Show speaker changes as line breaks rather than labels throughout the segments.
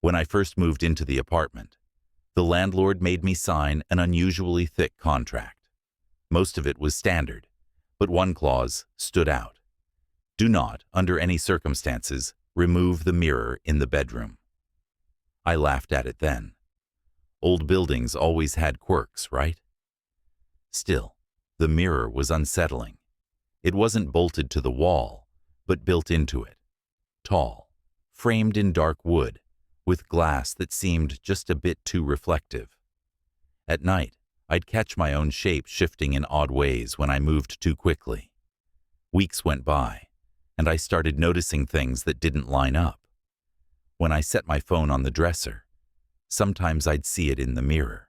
When I first moved into the apartment, the landlord made me sign an unusually thick contract. Most of it was standard, but one clause stood out. Do not, under any circumstances, remove the mirror in the bedroom. I laughed at it then. Old buildings always had quirks, right? Still, the mirror was unsettling. It wasn't bolted to the wall, but built into it. Tall, framed in dark wood, with glass that seemed just a bit too reflective. At night, I'd catch my own shape shifting in odd ways when I moved too quickly. Weeks went by, and I started noticing things that didn't line up. When I set my phone on the dresser, sometimes I'd see it in the mirror,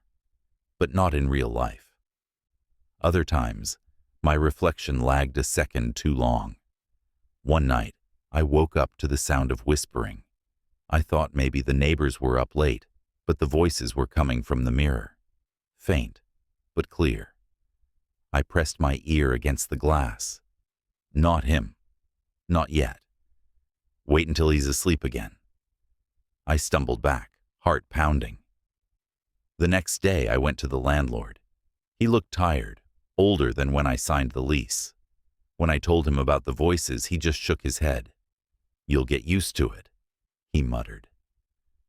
but not in real life. Other times, my reflection lagged a second too long. One night, I woke up to the sound of whispering. I thought maybe the neighbors were up late, but the voices were coming from the mirror. Faint, but clear. I pressed my ear against the glass. Not him. Not yet. Wait until he's asleep again. I stumbled back, heart pounding. The next day I went to the landlord. He looked tired, older than when I signed the lease. When I told him about the voices, he just shook his head. "You'll get used to it," he muttered.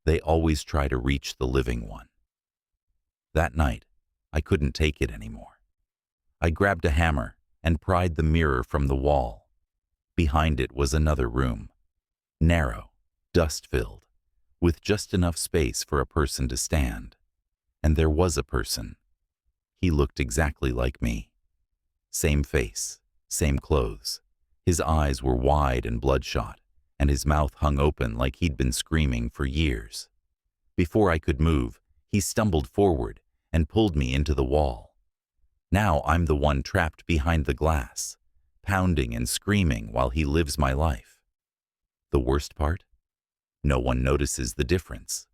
"They always try to reach the living one." That night, I couldn't take it anymore. I grabbed a hammer and pried the mirror from the wall. Behind it was another room, narrow, dust-filled, with just enough space for a person to stand. And there was a person. He looked exactly like me. Same face, same clothes. His eyes were wide and bloodshot, and his mouth hung open like he'd been screaming for years. Before I could move, he stumbled forward and pulled me into the wall. Now I'm the one trapped behind the glass, pounding and screaming while he lives my life. The worst part? No one notices the difference.